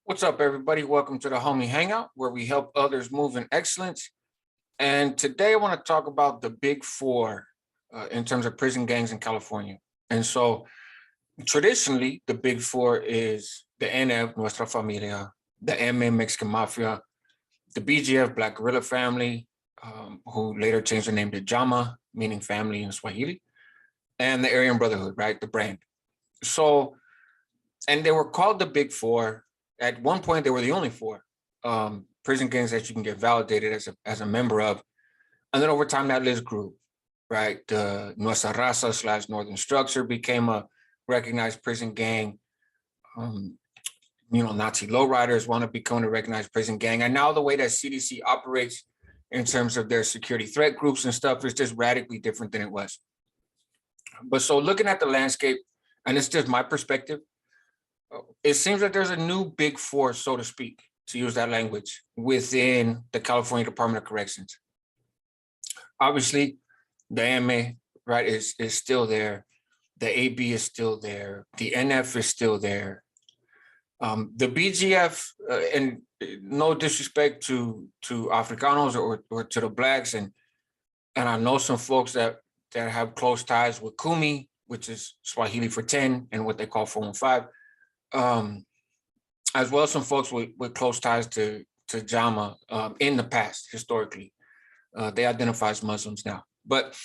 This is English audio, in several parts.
What's up, everybody? Welcome to the Homie Hangout, where we help others move in excellence. And today I want to talk about the big four in terms of prison gangs in California. And so traditionally, the big four is the NF, Nuestra Familia, the Mexican Mafia, the BGF, Black Guerilla Family, who later changed their name to Jama, meaning family in Swahili, and the Aryan Brotherhood, right? The brand. So, and they were called the big four. At one point, they were the only four prison gangs that you can get validated as a member of. And then over time, that list grew, right? The Nuestra Raza / Northern Structure became a recognized prison gang. Nazi lowriders want to become a recognized prison gang. And now the way that CDC operates in terms of their security threat groups and stuff is just radically different than it was. But so looking at the landscape, and it's just my perspective, it seems like there's a new big four, so to speak, to use that language, within the California Department of Corrections. Obviously, the MA, right, is still there. The AB is still there. The NF is still there. The BGF, and no disrespect to Africanos or to the Blacks, and I know some folks that have close ties with Kumi, which is Swahili for 10, and what they call 415. As well as some folks with close ties to Jama in the past, historically. They identify as Muslims now, but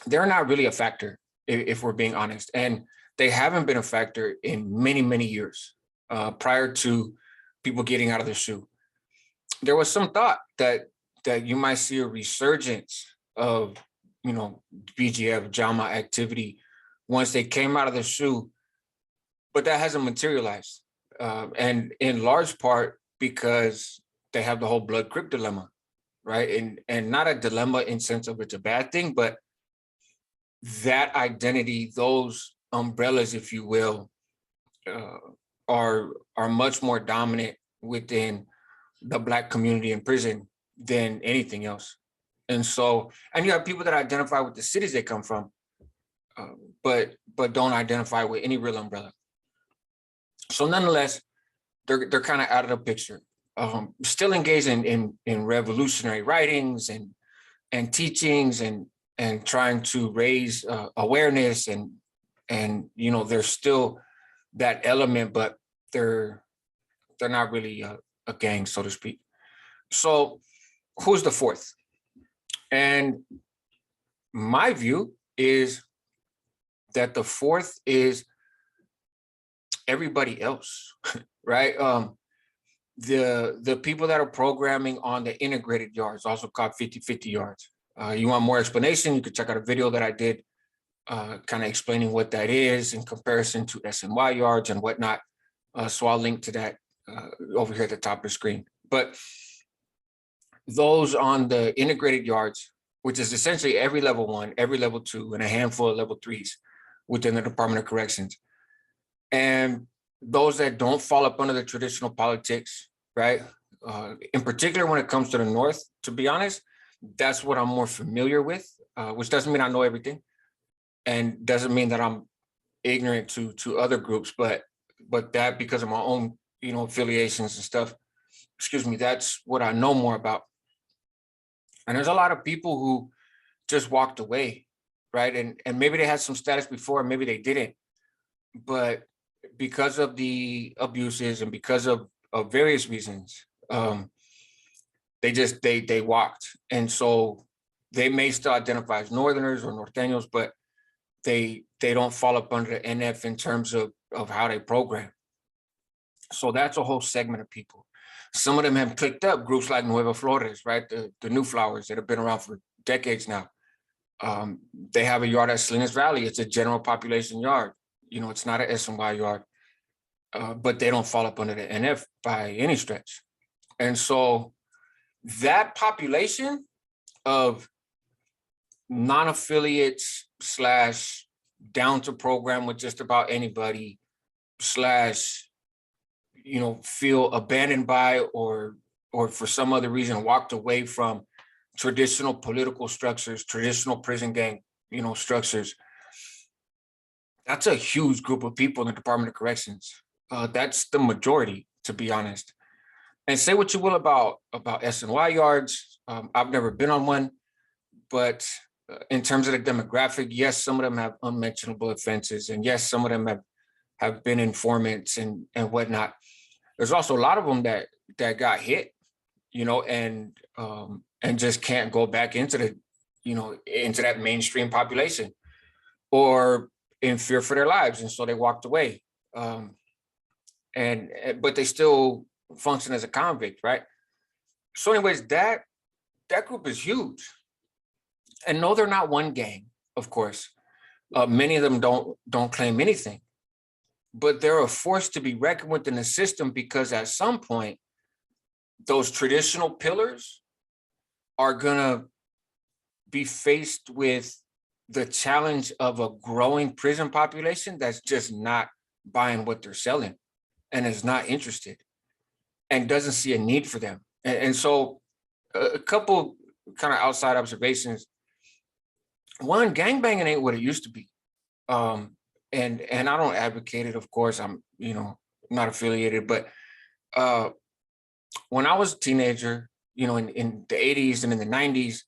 they're not really a factor, if we're being honest. And they haven't been a factor in many, many years prior to people getting out of the shoe. There was some thought that you might see a resurgence of, BGF, Jama activity once they came out of the shoe, but that hasn't materialized. And in large part because they have the whole blood crip dilemma, right? And not a dilemma in sense of it's a bad thing, but that identity, those umbrellas, if you will, are much more dominant within the Black community in prison than anything else. And so, and you have people that identify with the cities they come from, but don't identify with any real umbrella. So nonetheless, they're kind of out of the picture. Still engaged in revolutionary writings and teachings and trying to raise awareness and there's still that element, but they're not really a gang, so to speak. So who's the fourth? And my view is that the fourth is everybody else, right? The people that are programming on the integrated yards, also called 50/50 yards. You want more explanation, you could check out a video that I did kind of explaining what that is in comparison to SNY yards and whatnot. So I'll link to that over here at the top of the screen. But those on the integrated yards, which is essentially every level 1, every level 2, and a handful of level 3s within the Department of Corrections. And those that don't fall up under the traditional politics, right? In particular, when it comes to the North, to be honest, that's what I'm more familiar with, which doesn't mean I know everything, and doesn't mean that I'm ignorant to other groups, but that because of my own, affiliations and stuff, that's what I know more about. And there's a lot of people who just walked away, right? And maybe they had some status before, maybe they didn't, but because of the abuses and because of various reasons, they walked. And so they may still identify as Northerners or Norteños, but they don't fall up under the NF in terms of how they program. So that's a whole segment of people. Some of them have picked up groups like Nueva Flores, right? The New Flowers that have been around for decades now. They have a yard at Salinas Valley. It's a general population yard. It's not an SNY yard, but they don't fall up under the NF by any stretch. And so that population of non-affiliates / down to program with just about anybody / feel abandoned by or for some other reason walked away from traditional political structures, traditional prison gang, structures. That's a huge group of people in the Department of Corrections. That's the majority. to be honest. And say what you will about SNY yards. I've never been on one, but in terms of the demographic, yes, some of them have unmentionable offenses, and yes, some of them have been informants and whatnot. There's also a lot of them that got hit, and just can't go back into the, into that mainstream population, or in fear for their lives, and so they walked away. But they still function as a convict, right? So, anyways, that group is huge, and no, they're not one gang, of course. Many of them don't claim anything, but they're a force to be reckoned with in the system, because at some point, those traditional pillars are gonna be faced with the challenge of a growing prison population that's just not buying what they're selling and is not interested and doesn't see a need for them. And so a couple kind of outside observations. One, gangbanging ain't what it used to be. And I don't advocate it, of course. I'm, not affiliated, but when I was a teenager, in the 80s and in the 90s,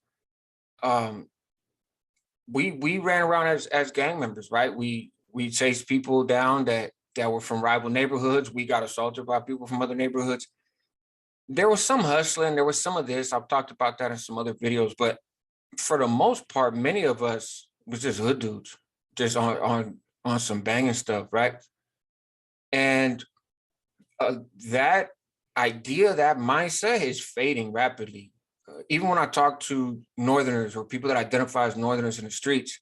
we ran around as gang members, right? We chased people down that were from rival neighborhoods. We got assaulted by people from other neighborhoods. There was some hustling, there was some of this. I've talked about that in some other videos, but for the most part, many of us was just hood dudes, just on some banging stuff, right? And that idea, that mindset is fading rapidly. Even when I talk to Northerners or people that identify as Northerners in the streets,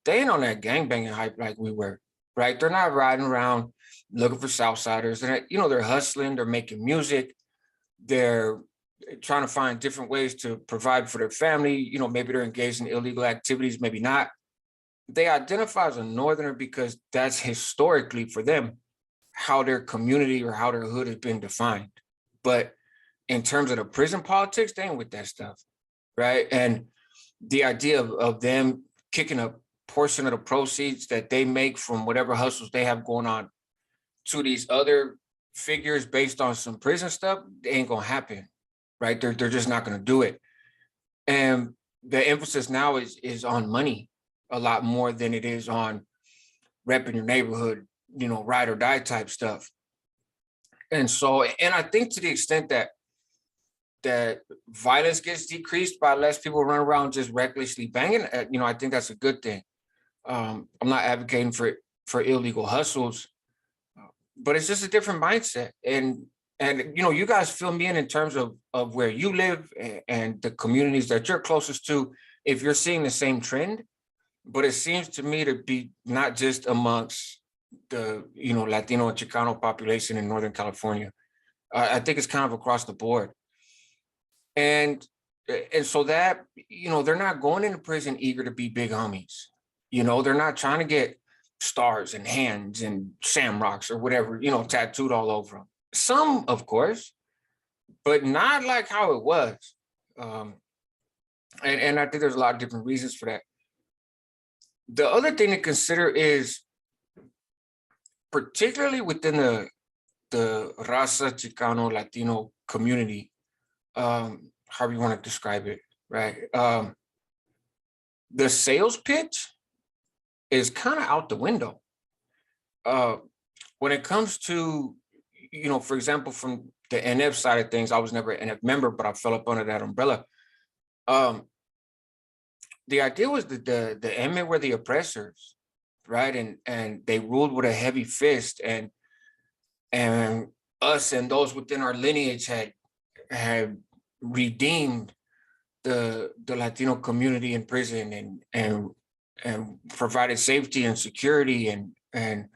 they ain't on that gangbanging hype like we were, right? They're not riding around looking for Southsiders. They're hustling, they're making music, they're trying to find different ways to provide for their family. Maybe they're engaged in illegal activities, maybe not. They identify as a Northerner because that's historically for them how their community or how their hood has been defined. But in terms of the prison politics, they ain't with that stuff, right? And the idea of them kicking a portion of the proceeds that they make from whatever hustles they have going on to these other figures based on some prison stuff, they ain't gonna happen, right? They're just not gonna do it. And the emphasis now is on money a lot more than it is on repping your neighborhood, ride or die type stuff. And so, and I think to the extent that violence gets decreased by less people run around just recklessly banging, I think that's a good thing. I'm not advocating for illegal hustles, but it's just a different mindset. And you guys fill me in terms of where you live and the communities that you're closest to, if you're seeing the same trend. But it seems to me to be not just amongst the Latino and Chicano population in Northern California. I think it's kind of across the board. And so that, they're not going into prison eager to be big homies. They're not trying to get stars and hands and shamrocks or whatever, tattooed all over them. Some, of course, but not like how it was. And I think there's a lot of different reasons for that. The other thing to consider is, particularly within the Raza, Chicano, Latino community, however you want to describe it, right? The sales pitch is kind of out the window. When it comes to, for example, from the NF side of things, I was never an NF member, but I fell up under that umbrella. The idea was that the Eme were the oppressors, right? And they ruled with a heavy fist, and us and those within our lineage had redeemed the Latino community in prison and provided safety and security and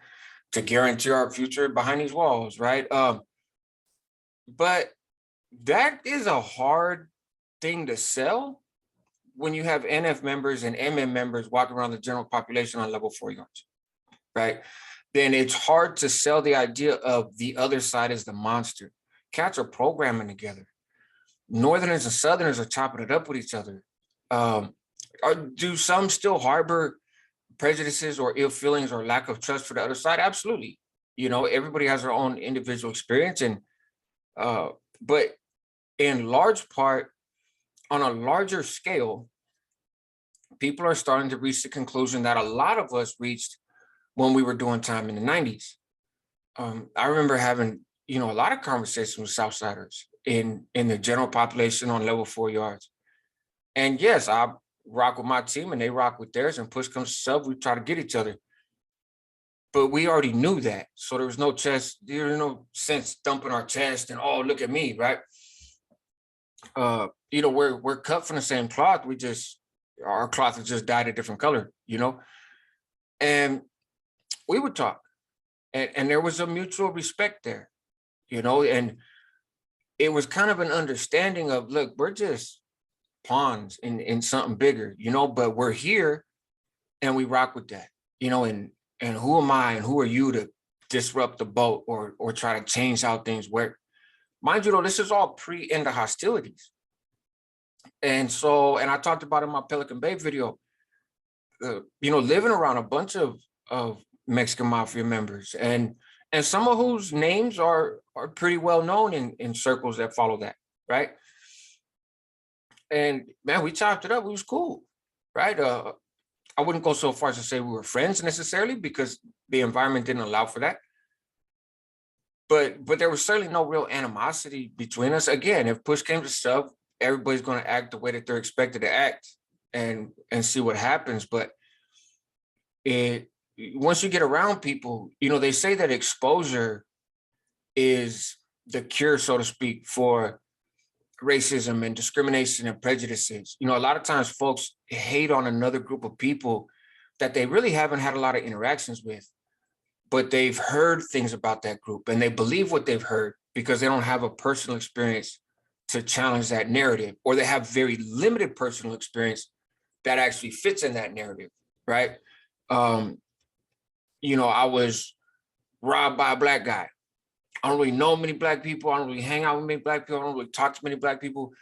to guarantee our future behind these walls, right? But that is a hard thing to sell when you have NF members and MM members walking around the general population on level 4 yards, right? Then it's hard to sell the idea of the other side as the monster. Cats are programming together. Northerners and Southerners are chopping it up with each other. Do some still harbor prejudices or ill feelings or lack of trust for the other side? Absolutely. Everybody has their own individual experience, and But in large part, on a larger scale, people are starting to reach the conclusion that a lot of us reached when we were doing time in the 90s. I remember having, a lot of conversations with Southsiders in the general population on level 4 yards. And yes, I rock with my team and they rock with theirs, and push comes to shove, we try to get each other. But we already knew that. So there was no sense dumping our chest and, oh, look at me, right? We're cut from the same cloth. Our cloth has just dyed a different color, and we would talk, and there was a mutual respect there, and it was kind of an understanding of, look, we're just pawns in something bigger, but we're here and we rock with that, and who am I and who are you to disrupt the boat or try to change how things work? Mind you, though, this is all pre-end of hostilities. And I talked about in my Pelican Bay video, living around a bunch of Mexican Mafia members, and some of whose names are pretty well known in circles that follow that, right? And man, we chopped it up. It was cool, right? I wouldn't go so far as to say we were friends necessarily, because the environment didn't allow for that. But there was certainly no real animosity between us. Again, if push came to shove, everybody's going to act the way that they're expected to act, and see what happens. But once you get around people, they say that exposure is the cure, so to speak, for racism and discrimination and prejudices. A lot of times folks hate on another group of people that they really haven't had a lot of interactions with, but they've heard things about that group and they believe what they've heard because they don't have a personal experience to challenge that narrative, or they have very limited personal experience that actually fits in that narrative, right? I was robbed by a black guy. I don't really know many black people. I don't really hang out with many black people. I don't really talk to many black people.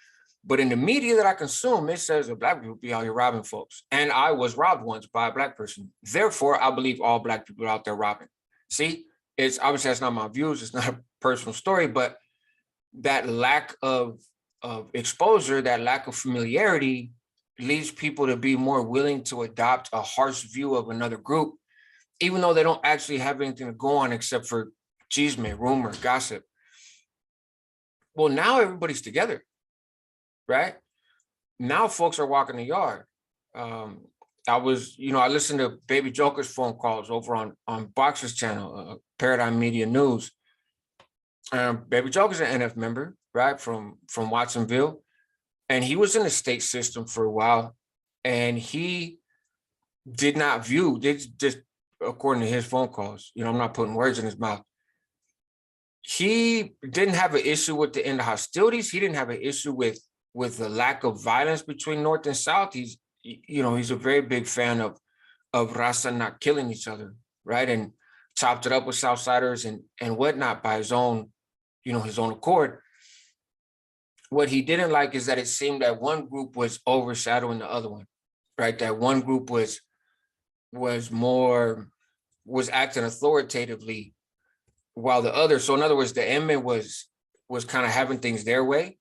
But in the media that I consume, it says that black people be out here robbing folks. And I was robbed once by a black person. Therefore, I believe all black people are out there robbing. See, it's obviously that's not my views. It's not a personal story, but that lack of exposure, that lack of familiarity leads people to be more willing to adopt a harsh view of another group, even though they don't actually have anything to go on except for chisme, rumor, gossip. Well, now everybody's together, right? Now folks are walking the yard. I listened to Baby Joker's phone calls over on Boxer's channel, Paradigm Media News. Baby Joker's an NF member, right, from Watsonville, and he was in the state system for a while, and he did not view, just according to his phone calls, I'm not putting words in his mouth, he didn't have an issue with the end of hostilities. He didn't have an issue with the lack of violence between North and South. He's a very big fan of Raza not killing each other, right? And chopped it up with Southsiders and whatnot by his own accord. What he didn't like is that it seemed that one group was overshadowing the other one, right? That one group was acting authoritatively, while the other, so in other words, the MA was kind of having things their way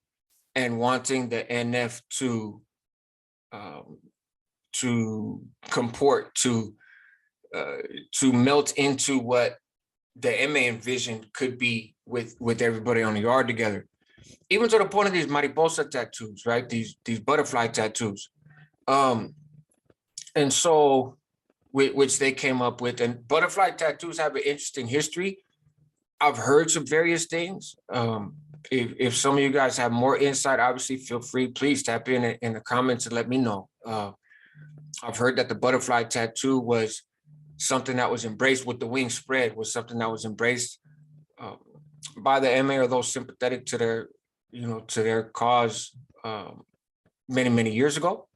and wanting the NF to comport, to melt into what the MA envisioned could be with everybody on the yard together. Even to the point of these mariposa tattoos, right? These butterfly tattoos. And so, which they came up with, and butterfly tattoos have an interesting history. I've heard some various things. If some of you guys have more insight, obviously feel free, please tap in the comments and let me know. I've heard that the butterfly tattoo was something that was embraced with the wings spread, was something that was embraced by the MA or those sympathetic to their cause many, many years ago.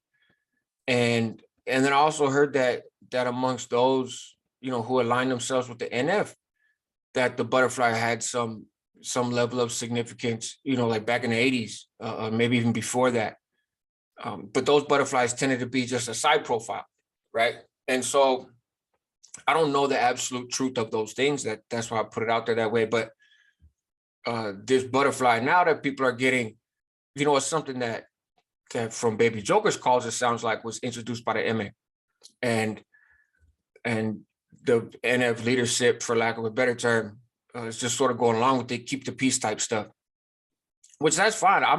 And then I also heard that amongst those, who aligned themselves with the NF, that the butterfly had some level of significance, like back in the 80s, maybe even before that. But those butterflies tended to be just a side profile, right? And so I don't know the absolute truth of those things. That's why I put it out there that way. But this butterfly now that people are getting, you know, it's something that from Baby Joker's calls, it sounds like was introduced by the MA. And the NF leadership, for lack of a better term, is just sort of going along with it, keep the peace type stuff, which that's fine. I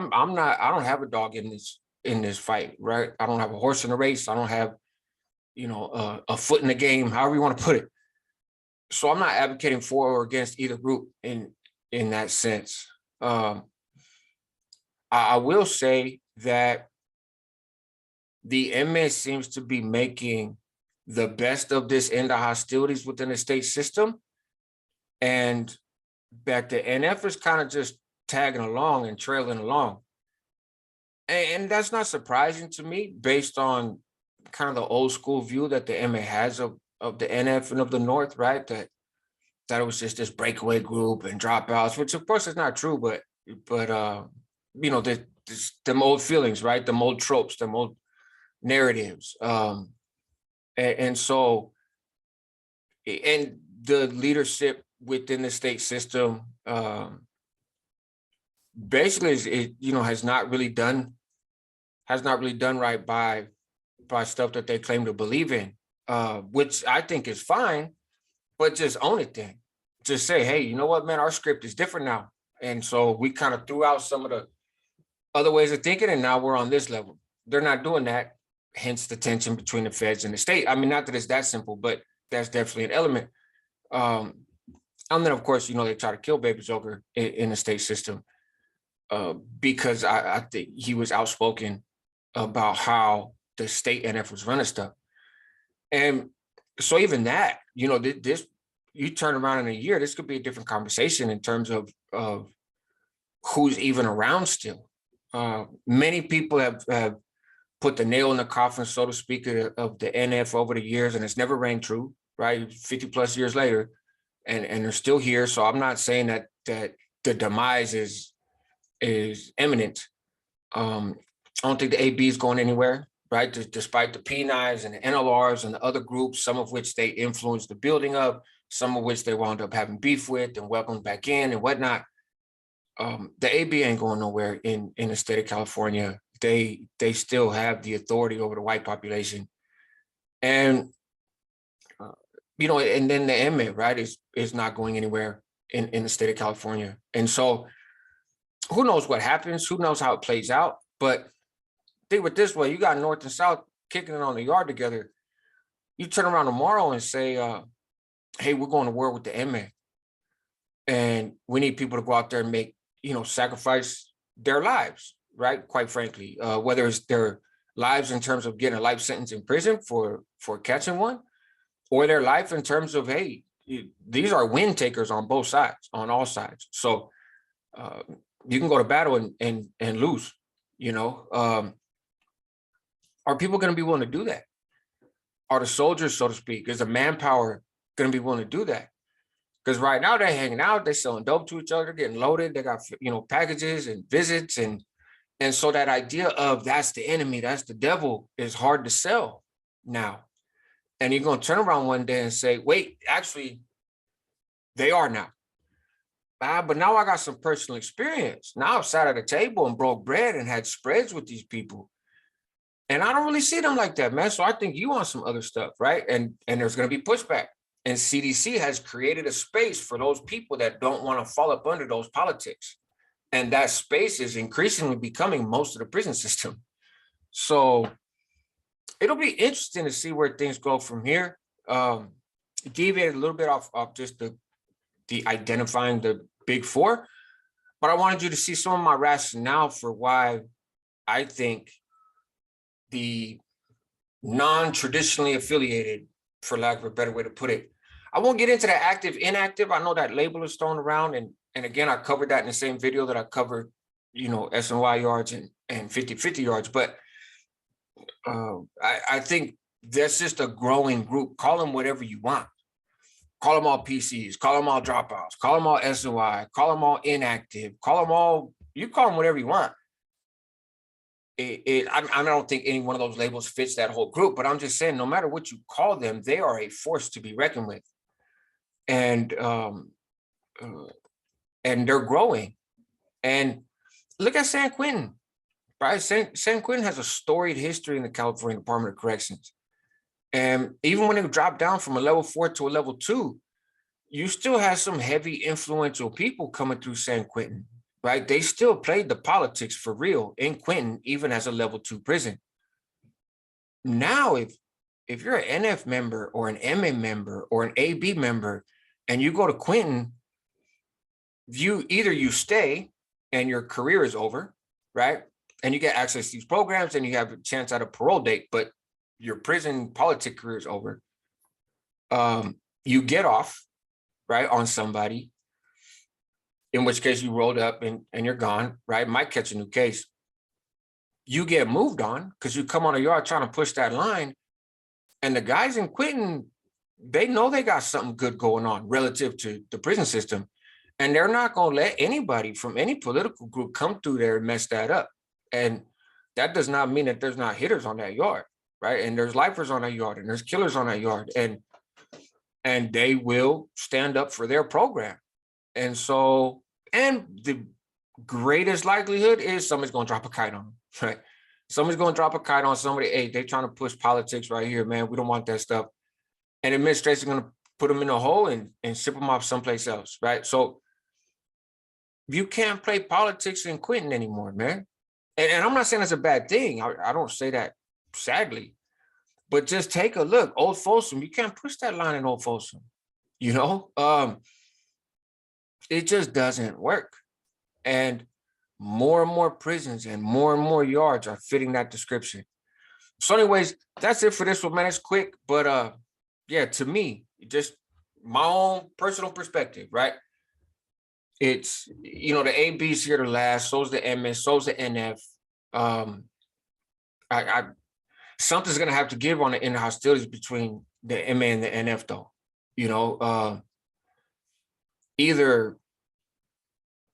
don't have a dog in this fight, right? I don't have a horse in the race. I don't have, you know, a foot in the game, however you want to put it. So I'm not advocating for or against either group in that sense. I will say that the MA seems to be making the best of this end of hostilities within the state system, and that the NF is kind of just tagging along and trailing along. And that's not surprising to me based on kind of the old school view that the MA has of the NF and of the North, right? That it was just this breakaway group and dropouts, which of course is not true, but you know, them old feelings, right? The old tropes, the old narratives. And so, and the leadership within the state system basically has not really done right by stuff that they claim to believe in, which I think is fine, but just own it then. Just say, hey, you know what, man, our script is different now. And so we kind of threw out some of the other ways of thinking, and now we're on this level. They're not doing that, hence the tension between the feds and the state. I mean, not that it's that simple, but that's definitely an element. And then, of course, you know, they try to kill Baby Joker in the state system because I think he was outspoken about how the state NF was running stuff. And so even that, you know, this, you turn around in a year, this could be a different conversation in terms of who's even around still. Many people have put the nail in the coffin, so to speak, of the NF over the years, and it's never rang true, right? 50 plus years later, and they're still here. So I'm not saying that the demise is imminent. I don't think the AB is going anywhere, right? Despite the P9s and the NLRs and the other groups, some of which they influenced the building of, some of which they wound up having beef with and welcomed back in and whatnot. The AB ain't going nowhere in the state of California. They still have the authority over the white population, and you know, and then the MA, right, is not going anywhere in the state of California. And so, who knows what happens? Who knows how it plays out? But think of it this way: you got North and South kicking it on the yard together. You turn around tomorrow and say, "Hey, we're going to war with the MA, and we need people to go out there and make, you know, sacrifice their lives." Right, quite frankly, whether it's their lives in terms of getting a life sentence in prison for catching one, or their life in terms of, hey, these are win takers on both sides, on all sides. So you can go to battle and lose. You know, are people going to be willing to do that? Are the soldiers, so to speak, is the manpower going to be willing to do that? Because right now they're hanging out, they're selling dope to each other, getting loaded. They got, you know, packages and visits and so that idea of that's the enemy, that's the devil is hard to sell now. And you're going to turn around one day and say, wait, actually, they are now. But now I got some personal experience. Now I've sat at a table and broke bread and had spreads with these people. And I don't really see them like that, man. So I think you want some other stuff, right? And there's going to be pushback. And CDC has created a space for those people that don't want to fall up under those politics. And that space is increasingly becoming most of the prison system. So it'll be interesting to see where things go from here. Deviated a little bit off just the identifying the big four, but I wanted you to see some of my rationale for why I think the non-traditionally affiliated, for lack of a better way to put it, I won't get into the active, inactive. I know that label is thrown around, and again, I covered that in the same video that I covered, you know, SNY yards and 50-50 yards. But I think that's just a growing group. Call them whatever you want. Call them all PCs, call them all dropouts, call them all SNY, call them all inactive, call them all, you call them whatever you want. I don't think any one of those labels fits that whole group, but I'm just saying, no matter what you call them, they are a force to be reckoned with. And and they're growing. And look at San Quentin, right? San Quentin has a storied history in the California Department of Corrections. And even when it dropped down from a level 4 to a level 2, you still have some heavy influential people coming through San Quentin, right? They still played the politics for real in Quentin, even as a level 2 prison. Now, if you're an NF member or an MA member or an AB member, and you go to Quentin, either you stay and your career is over, right? And you get access to these programs and you have a chance at a parole date, but your prison politic career is over. You get off, right, on somebody, in which case you rolled up and you're gone, right? Might catch a new case. You get moved on because you come on a yard trying to push that line. And the guys in Quentin, they know they got something good going on relative to the prison system. And they're not going to let anybody from any political group come through there and mess that up. And that does not mean that there's not hitters on that yard, right? And there's lifers on that yard and there's killers on that yard. And they will stand up for their program. And so, and the greatest likelihood is somebody's going to drop a kite on them, right? Somebody's going to drop a kite on somebody. Hey, they're trying to push politics right here, man. We don't want that stuff. And the administration's going to put them in a hole and ship them off someplace else, right? So you can't play politics in Quentin anymore, man. And I'm not saying it's a bad thing. I don't say that sadly. But just take a look. Old Folsom, you can't push that line in Old Folsom. You know, it just doesn't work. And more prisons and more yards are fitting that description. So anyways, that's it for this one, man. It's quick, but yeah, to me, just my own personal perspective, right? It's, you know, the AB's here to last, so's the MS, so's the NF. Something's gonna have to give on the inner hostilities between the MA and the NF, though. You know, either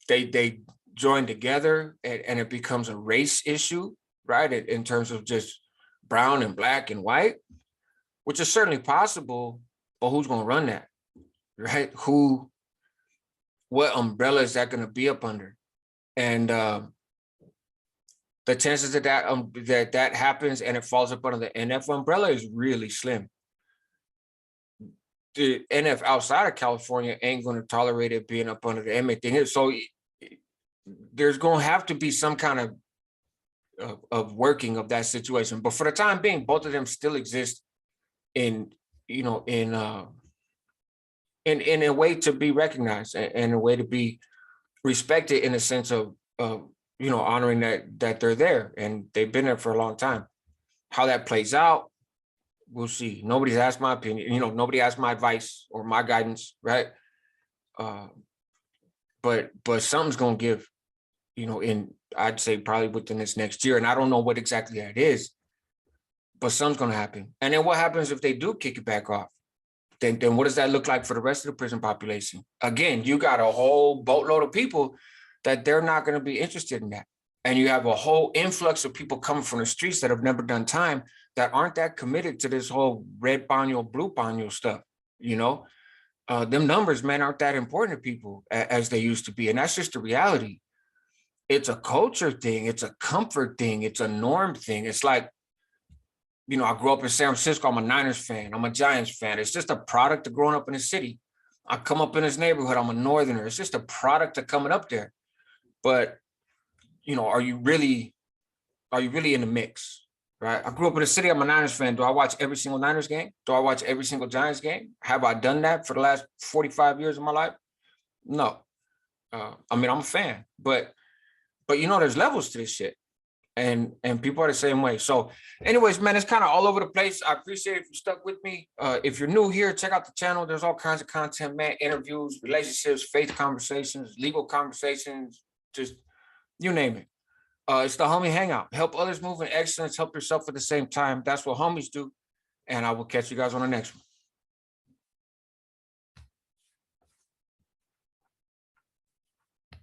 they join together and it becomes a race issue, right? In terms of just brown and black and white, which is certainly possible, but who's gonna run that, right? What umbrella is that gonna be up under? And the chances that that happens and it falls up under the NF umbrella is really slim. The NF outside of California ain't going to tolerate it being up under the MA thing. So there's going to have to be some kind of working of that situation. But for the time being, both of them still exist in, you know, in a way to be recognized and a way to be respected in a sense of you know, honoring that they're there and they've been there for a long time. How that plays out, we'll see. Nobody's asked my opinion, you know, nobody asked my advice or my guidance, right? But something's gonna give, you know, I'd say probably within this next year. And I don't know what exactly that is, but something's gonna happen. And then what happens if they do kick it back off? Then what does that look like for the rest of the prison population? Again, you got a whole boatload of people that they're not going to be interested in that. And you have a whole influx of people coming from the streets that have never done time that aren't that committed to this whole red paño, blue paño stuff, you know? Them numbers, man, aren't that important to people as they used to be. And that's just the reality. It's a culture thing. It's a comfort thing. It's a norm thing. It's like, you know, I grew up in San Francisco. I'm a Niners fan. I'm a Giants fan. It's just a product of growing up in the city. I come up in this neighborhood. I'm a Northerner. It's just a product of coming up there. But, you know, are you really in the mix, right? I grew up in the city. I'm a Niners fan. Do I watch every single Niners game? Do I watch every single Giants game? Have I done that for the last 45 years of my life? No. I mean, I'm a fan, but you know, there's levels to this shit, and people are the same way. So anyways, man, it's kind of all over the place. I appreciate if you stuck with me. If you're new here, check out the channel. There's all kinds of content, man. Interviews, relationships, faith conversations, legal conversations, just you name it. It's the Homie Hangout. Help others move in excellence, help yourself at the same time. That's what homies do. And I will catch you guys on the next one.